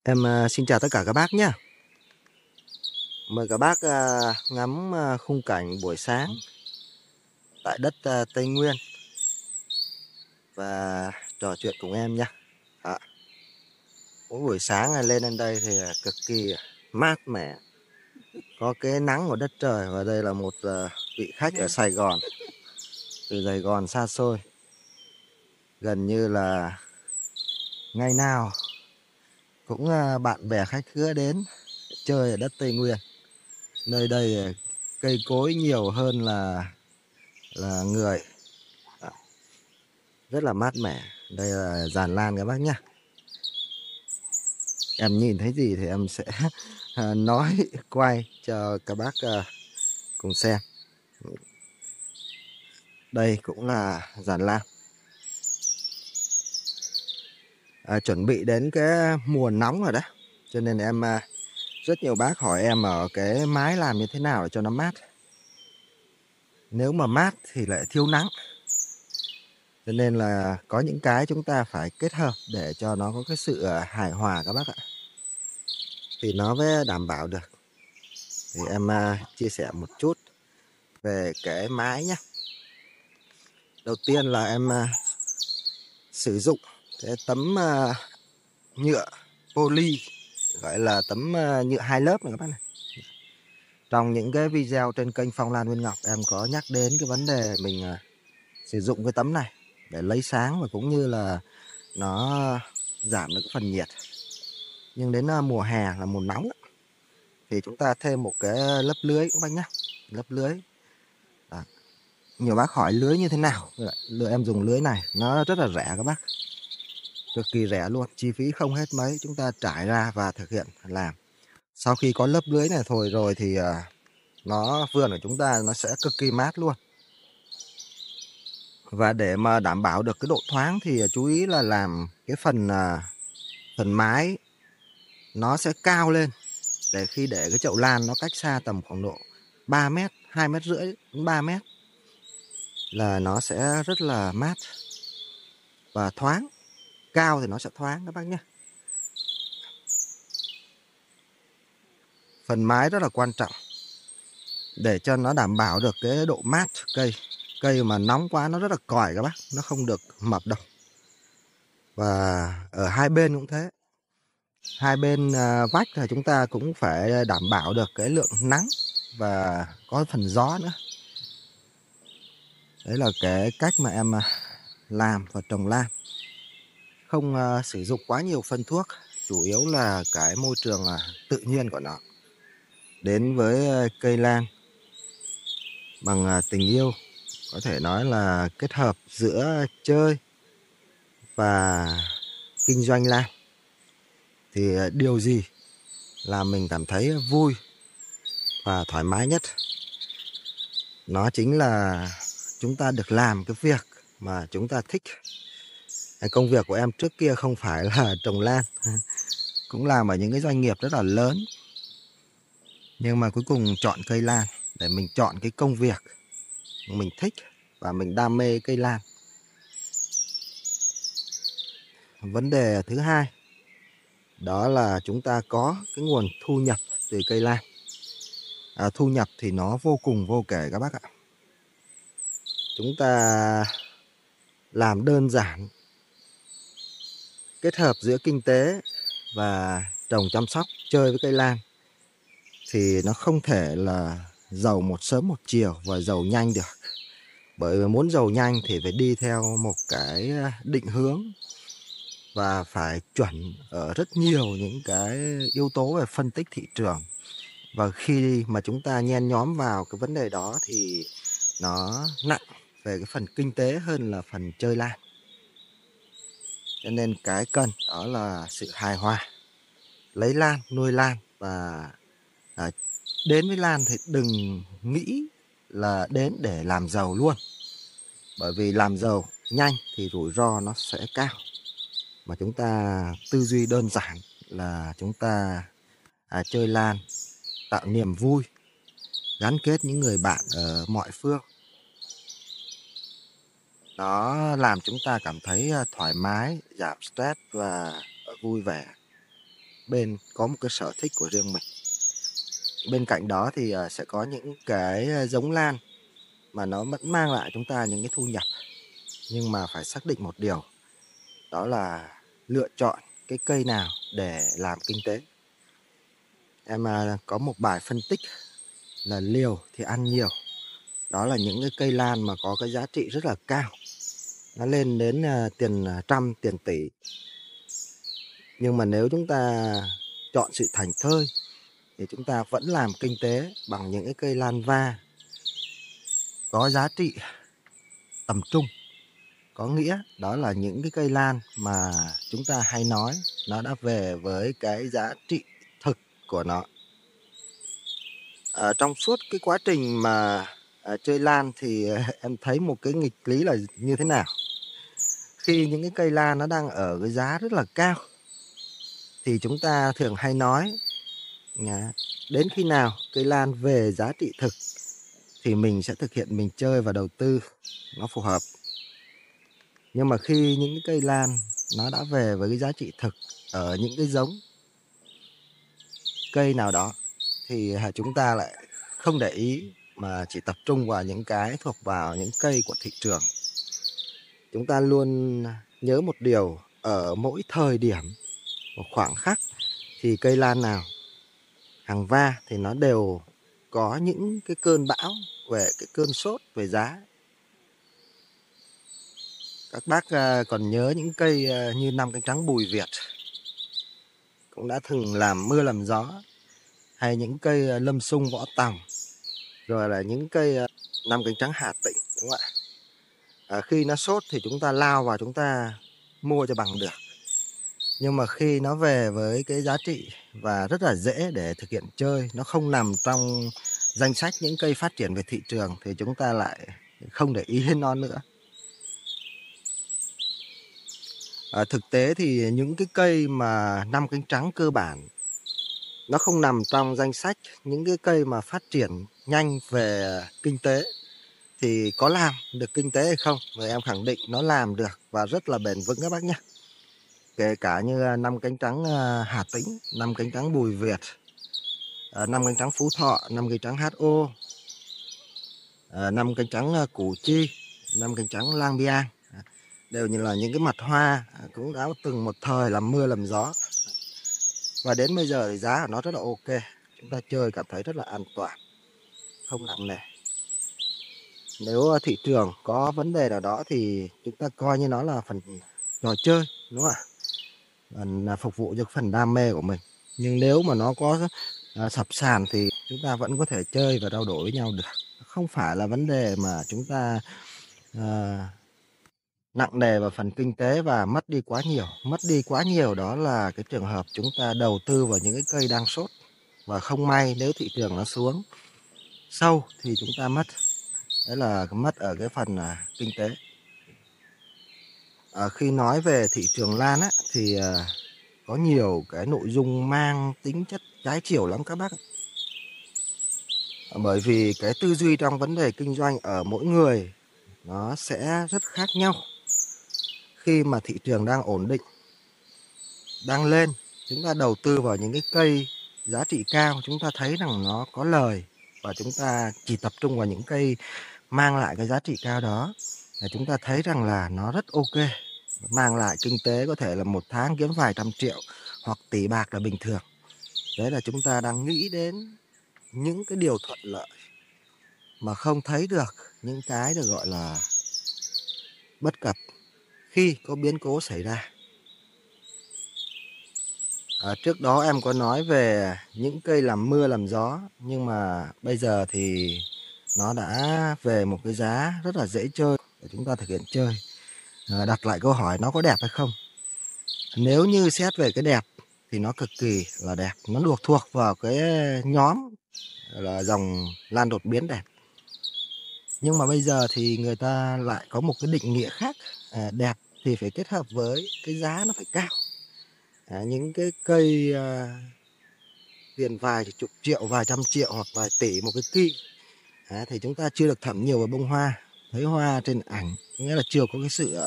Xin chào tất cả các bác nhé. Mời các bác ngắm khung cảnh buổi sáng tại đất Tây Nguyên và trò chuyện cùng em nha. Đó. Mỗi buổi sáng lên đây thì cực kỳ mát mẻ, có cái nắng của đất trời, và đây là một vị khách ở Sài Gòn, từ Sài Gòn xa xôi, gần như là ngày nào cũng bạn bè khách khứa đến chơi ở đất Tây Nguyên. Nơi đây cây cối nhiều hơn là người. Đó. Rất là mát mẻ. Đây là giàn lan các bác nhé. Em nhìn thấy gì thì em sẽ nói quay cho các bác cùng xem. Đây cũng là giàn lan. Chuẩn bị đến cái mùa nóng rồi đấy, cho nên rất nhiều bác hỏi em ở cái mái làm như thế nào để cho nó mát. Nếu mà mát thì lại thiếu nắng, cho nên là có những cái chúng ta phải kết hợp để cho nó có cái sự hài hòa các bác ạ, thì nó mới đảm bảo được. Thì em chia sẻ một chút về cái mái nhé. Đầu tiên là em sử dụng cái tấm nhựa poly, gọi là tấm nhựa 2 lớp này các bác này. Trong những cái video trên kênh Phong Lan Nguyên Ngọc, em có nhắc đến cái vấn đề mình sử dụng cái tấm này để lấy sáng, và cũng như là nó giảm được cái phần nhiệt. Nhưng đến mùa hè là mùa nóng thì chúng ta thêm một cái lớp lưới các bác nhé. Lớp lưới. Đó. Nhiều bác hỏi lưới như thế nào. Em dùng lưới này, nó rất là rẻ các bác, cực kỳ rẻ luôn, chi phí không hết mấy, chúng ta trải ra và thực hiện làm. Sau khi có lớp lưới này thôi rồi thì vườn của chúng ta nó sẽ cực kỳ mát luôn. Và để mà đảm bảo được cái độ thoáng thì chú ý là làm cái phần mái nó sẽ cao lên, để khi để cái chậu lan nó cách xa tầm khoảng độ 3 mét, 2 mét rưỡi đến 3 mét là nó sẽ rất là mát và thoáng. Cao thì nó sẽ thoáng các bác nhé. Phần mái rất là quan trọng để cho nó đảm bảo được cái độ mát cây. Cây mà nóng quá nó rất là còi các bác, nó không được mập đâu. Và ở hai bên cũng thế. Hai bên vách là chúng ta cũng phải đảm bảo được cái lượng nắng và có phần gió nữa. Đấy là cái cách mà em làm và trồng lan. Không sử dụng quá nhiều phân thuốc, chủ yếu là cái môi trường tự nhiên của nó. Đến với cây lan bằng tình yêu, có thể nói là kết hợp giữa chơi và kinh doanh lan. Thì điều gì làm mình cảm thấy vui và thoải mái nhất? Nó chính là chúng ta được làm cái việc mà chúng ta thích. Công việc của em trước kia không phải là trồng lan, cũng làm ở những cái doanh nghiệp rất là lớn. Nhưng mà cuối cùng chọn cây lan để mình chọn cái công việc mình thích và mình đam mê cây lan. Vấn đề thứ hai đó là chúng ta có cái nguồn thu nhập từ cây lan. Thu nhập thì nó vô cùng vô kể các bác ạ. Chúng ta làm đơn giản, kết hợp giữa kinh tế và trồng chăm sóc chơi với cây lan thì nó không thể là giàu một sớm một chiều và giàu nhanh được. Bởi vì muốn giàu nhanh thì phải đi theo một cái định hướng và phải chuẩn ở rất nhiều những cái yếu tố về phân tích thị trường. Và khi mà chúng ta nhen nhóm vào cái vấn đề đó thì nó nặng về cái phần kinh tế hơn là phần chơi lan. Cho nên cái cần đó là sự hài hòa. Lấy lan, nuôi lan, và đến với lan thì đừng nghĩ là đến để làm giàu luôn. Bởi vì làm giàu nhanh thì rủi ro nó sẽ cao. Mà chúng ta tư duy đơn giản là chúng ta chơi lan, tạo niềm vui, gắn kết những người bạn ở mọi phương. Nó làm chúng ta cảm thấy thoải mái, giảm stress và vui vẻ. bên có một cái sở thích của riêng mình. Bên cạnh đó thì sẽ có những cái giống lan mà nó vẫn mang lại chúng ta những cái thu nhập. Nhưng mà phải xác định một điều, đó là lựa chọn cái cây nào để làm kinh tế. Em có một bài phân tích là liều thì ăn nhiều. Đó là những cái cây lan mà có cái giá trị rất là cao. Nó lên đến tiền trăm, tiền tỷ. Nhưng mà nếu chúng ta chọn sự thảnh thơi thì chúng ta vẫn làm kinh tế bằng những cái cây lan va có giá trị tầm trung. Có nghĩa đó là những cái cây lan mà chúng ta hay nói nó đã về với cái giá trị thực của nó. Trong suốt cái quá trình mà chơi lan thì em thấy một cái nghịch lý là như thế nào? Khi những cái cây lan nó đang ở cái giá rất là cao thì chúng ta thường hay nói đến khi nào cây lan về giá trị thực thì mình sẽ thực hiện mình chơi và đầu tư nó phù hợp. Nhưng mà khi những cái cây lan nó đã về với cái giá trị thực ở những cái giống cây nào đó thì chúng ta lại không để ý mà chỉ tập trung vào những cái thuộc vào những cây của thị trường. Chúng ta luôn nhớ một điều, ở mỗi thời điểm, một khoảng khắc thì cây lan nào, hàng va thì nó đều có những cái cơn bão về cái cơn sốt về giá. Các bác còn nhớ những cây như năm cánh trắng Bùi Việt cũng đã từng làm mưa làm gió, hay những cây lâm sung Võ Tòng, rồi là những cây năm cánh trắng Hà Tĩnh, đúng không ạ? Khi nó sốt thì chúng ta lao vào chúng ta mua cho bằng được. Nhưng mà khi nó về với cái giá trị và rất là dễ để thực hiện chơi, nó không nằm trong danh sách những cây phát triển về thị trường thì chúng ta lại không để ý đến nó nữa. Thực tế thì những cái cây mà năm cánh trắng cơ bản nó không nằm trong danh sách những cái cây mà phát triển nhanh về kinh tế. Thì có làm được kinh tế hay không? Người em khẳng định nó làm được và rất là bền vững các bác nhé. Kể cả như năm cánh trắng Hà Tĩnh, năm cánh trắng Bùi Việt, năm cánh trắng Phú Thọ, năm cánh trắng HO, năm cánh trắng Củ Chi, năm cánh trắng Lang Biang, đều như là những cái mặt hoa cũng đã từng một thời làm mưa làm gió. Và đến bây giờ thì giá của nó rất là ok. Chúng ta chơi cảm thấy rất là an toàn, không nặng nề. Nếu thị trường có vấn đề nào đó thì chúng ta coi như nó là phần trò chơi, đúng không ạ? Phần phục vụ cho phần đam mê của mình. Nhưng nếu mà nó có sập sàn thì chúng ta vẫn có thể chơi và trao đổi với nhau được. Không phải là vấn đề mà chúng ta nặng nề vào phần kinh tế và mất đi quá nhiều. Mất đi quá nhiều đó là cái trường hợp chúng ta đầu tư vào những cái cây đang sốt. Và không may nếu thị trường nó xuống sâu thì chúng ta mất. Đấy là mất ở cái phần kinh tế. Khi nói về thị trường lan á, thì có nhiều cái nội dung mang tính chất trái chiều lắm các bác. Bởi vì cái tư duy trong vấn đề kinh doanh ở mỗi người nó sẽ rất khác nhau. Khi mà thị trường đang ổn định, đang lên, chúng ta đầu tư vào những cái cây giá trị cao, chúng ta thấy rằng nó có lời và chúng ta chỉ tập trung vào những cây mang lại cái giá trị cao đó, thì chúng ta thấy rằng là nó rất ok, mang lại kinh tế có thể là một tháng kiếm vài trăm triệu hoặc tỷ bạc là bình thường. Đấy là chúng ta đang nghĩ đến những cái điều thuận lợi mà không thấy được những cái được gọi là bất cập khi có biến cố xảy ra. Trước đó em có nói về những cây làm mưa làm gió, nhưng mà bây giờ thì nó đã về một cái giá rất là dễ chơi để chúng ta thực hiện chơi. Đặt lại câu hỏi nó có đẹp hay không? Nếu như xét về cái đẹp thì nó cực kỳ là đẹp. Nó được thuộc vào cái nhóm là dòng lan đột biến đẹp. Nhưng mà bây giờ thì người ta lại có một cái định nghĩa khác. Đẹp thì phải kết hợp với cái giá nó phải cao. Những cái cây tiền vài chục triệu, vài trăm triệu hoặc vài tỷ một cái kỳ thì chúng ta chưa được thẩm nhiều vào bông hoa. Thấy hoa trên ảnh nghĩa là chưa có cái sự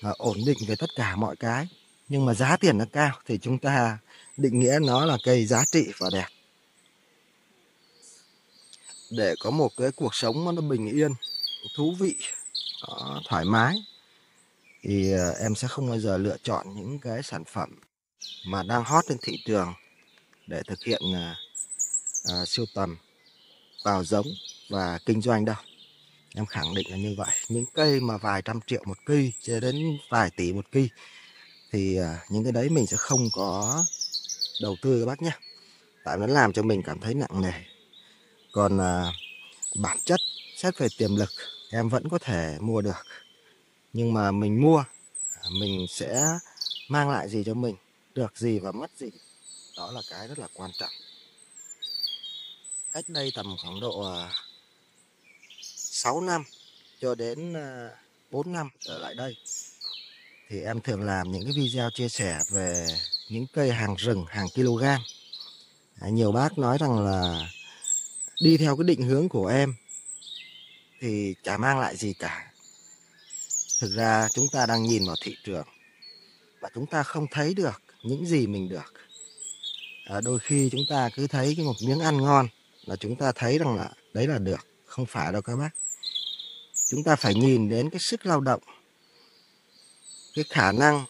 ổn định về tất cả mọi cái. nhưng mà giá tiền nó cao thì chúng ta định nghĩa nó là cây giá trị và đẹp. Để có một cái cuộc sống nó bình yên, thú vị, nó thoải mái thì em sẽ không bao giờ lựa chọn những cái sản phẩm mà đang hot trên thị trường để thực hiện sưu tầm, vào giống và kinh doanh đâu. Em khẳng định là như vậy. Những cây mà vài trăm triệu một cây cho đến vài tỷ một cây thì những cái đấy mình sẽ không có đầu tư các bác nhé. Tại nó làm cho mình cảm thấy nặng nề. Còn bản chất xét về tiềm lực em vẫn có thể mua được. Nhưng mà mình mua, mình sẽ mang lại gì cho mình, được gì và mất gì. Đó là cái rất là quan trọng. Cách đây tầm khoảng độ 6 năm cho đến 4 năm trở lại đây thì em thường làm những cái video chia sẻ về những cây hàng rừng, hàng kg. Nhiều bác nói rằng là đi theo cái định hướng của em thì chả mang lại gì cả. Thực ra chúng ta đang nhìn vào thị trường và chúng ta không thấy được những gì mình được. Đôi khi chúng ta cứ thấy cái một miếng ăn ngon là chúng ta thấy rằng là đấy là được. Không phải đâu các bác. Chúng ta phải nhìn đến cái sức lao động, cái khả năng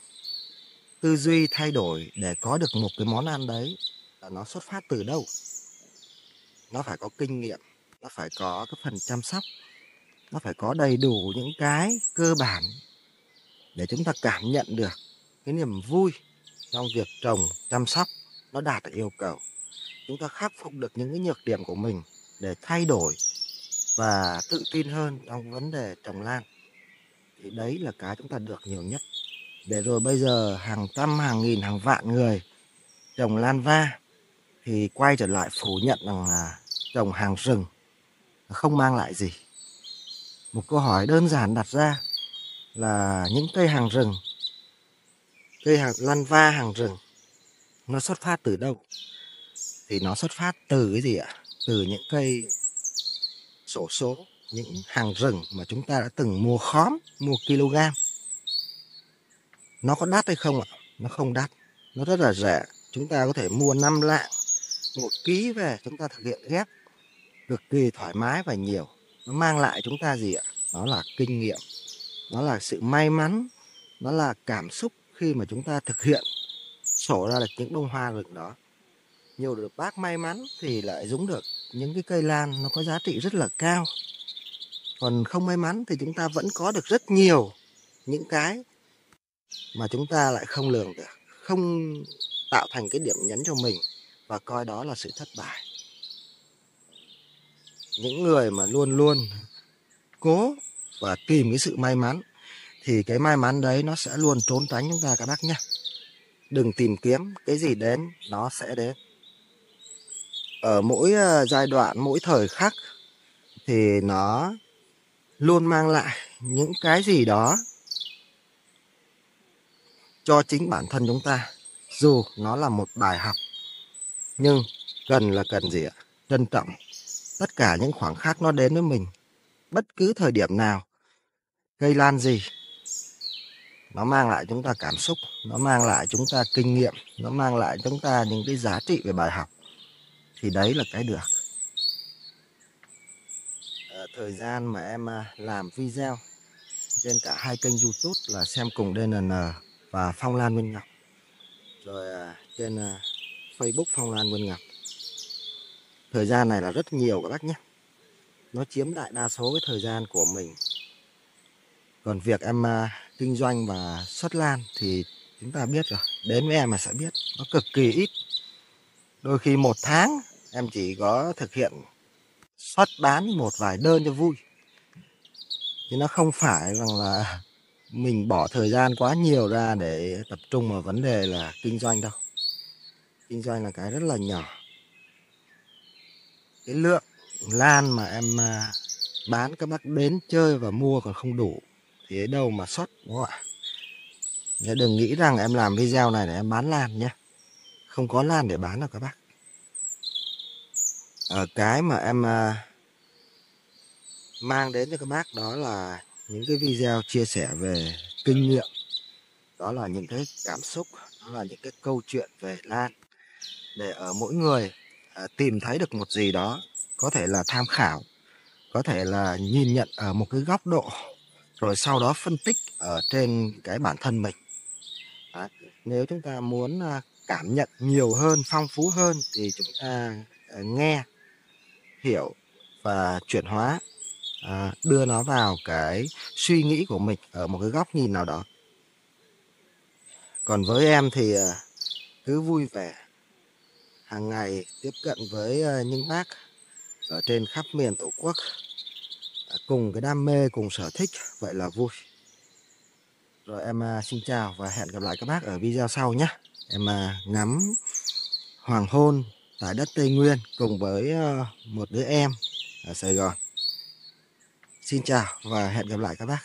tư duy thay đổi để có được một cái món ăn đấy là nó xuất phát từ đâu. Nó phải có kinh nghiệm, nó phải có cái phần chăm sóc, nó phải có đầy đủ những cái cơ bản để chúng ta cảm nhận được cái niềm vui trong việc trồng, chăm sóc nó đạt được yêu cầu. Chúng ta khắc phục được những cái nhược điểm của mình để thay đổi và tự tin hơn trong vấn đề trồng lan. Thì đấy là cái chúng ta được nhiều nhất. Để rồi bây giờ hàng trăm, hàng nghìn, hàng vạn người trồng lan va thì quay trở lại phủ nhận rằng là trồng hàng rừng không mang lại gì. Một câu hỏi đơn giản đặt ra là những cây hàng rừng, cây lan va hàng rừng nó xuất phát từ đâu? Thì nó xuất phát từ cái gì ạ? Từ những cây xổ số, những hàng rừng mà chúng ta đã từng mua khóm, mua kg. Nó có đắt hay không ạ? Nó không đắt, nó rất là rẻ. Chúng ta có thể mua 5 lạng, 1 ký về chúng ta thực hiện ghép cực kỳ thoải mái và nhiều. Nó mang lại chúng ta gì ạ? Nó là kinh nghiệm, nó là sự may mắn, nó là cảm xúc khi mà chúng ta thực hiện sổ ra được những bông hoa rừng đó. Nhiều được bác may mắn thì lại giống được những cái cây lan nó có giá trị rất là cao. Còn không may mắn thì chúng ta vẫn có được rất nhiều những cái mà chúng ta lại không lường được, không tạo thành cái điểm nhấn cho mình và coi đó là sự thất bại. Những người mà luôn luôn cố và tìm cái sự may mắn thì cái may mắn đấy nó sẽ luôn trốn tránh chúng ta các bác nhé. Đừng tìm kiếm, cái gì đến nó sẽ đến. Ở mỗi giai đoạn, mỗi thời khắc thì nó luôn mang lại những cái gì đó cho chính bản thân chúng ta. Dù nó là một bài học, nhưng cần là cần gì ạ? Trân trọng tất cả những khoảng khắc nó đến với mình. Bất cứ thời điểm nào, cây lan gì, nó mang lại chúng ta cảm xúc, nó mang lại chúng ta kinh nghiệm, nó mang lại chúng ta những cái giá trị về bài học. Thì đấy là cái được. Thời gian mà em làm video trên cả hai kênh YouTube là Xem Cùng DNN và Phong Lan Nguyên Ngọc. Rồi trên Facebook Phong Lan Nguyên Ngọc. Thời gian này là rất nhiều các bác nhé. Nó chiếm đại đa số cái thời gian của mình. Còn việc em kinh doanh và xuất lan thì chúng ta biết rồi. Đến với em mà sẽ biết. Nó cực kỳ ít. Đôi khi 1 tháng em chỉ có thực hiện xuất bán một vài đơn cho vui. Chứ nó không phải rằng là mình bỏ thời gian quá nhiều ra để tập trung vào vấn đề là kinh doanh đâu. Kinh doanh là cái rất là nhỏ. Cái lượng lan mà em bán các bác đến chơi và mua còn không đủ thì ở đâu mà xuất, đúng không ạ? Đừng nghĩ rằng em làm video này để em bán lan nhé. Không có lan để bán đâu các bác. Cái mà em mang đến cho các bác đó là những cái video chia sẻ về kinh nghiệm Đó là những cái cảm xúc, đó là những cái câu chuyện về Lan, để ở mỗi người tìm thấy được một gì đó, có thể là tham khảo, có thể là nhìn nhận ở một cái góc độ, rồi sau đó phân tích ở trên cái bản thân mình. Đấy. Nếu chúng ta muốn cảm nhận nhiều hơn, phong phú hơn thì chúng ta nghe, hiểu và chuyển hóa, đưa nó vào cái suy nghĩ của mình ở một cái góc nhìn nào đó. Còn với em thì cứ vui vẻ hàng ngày tiếp cận với những bác ở trên khắp miền Tổ quốc, cùng cái đam mê, cùng sở thích, vậy là vui. Rồi em xin chào và hẹn gặp lại các bác ở video sau nhé. Em ngắm hoàng hôn tại đất Tây Nguyên cùng với một đứa em ở Sài Gòn. Xin chào và hẹn gặp lại các bác.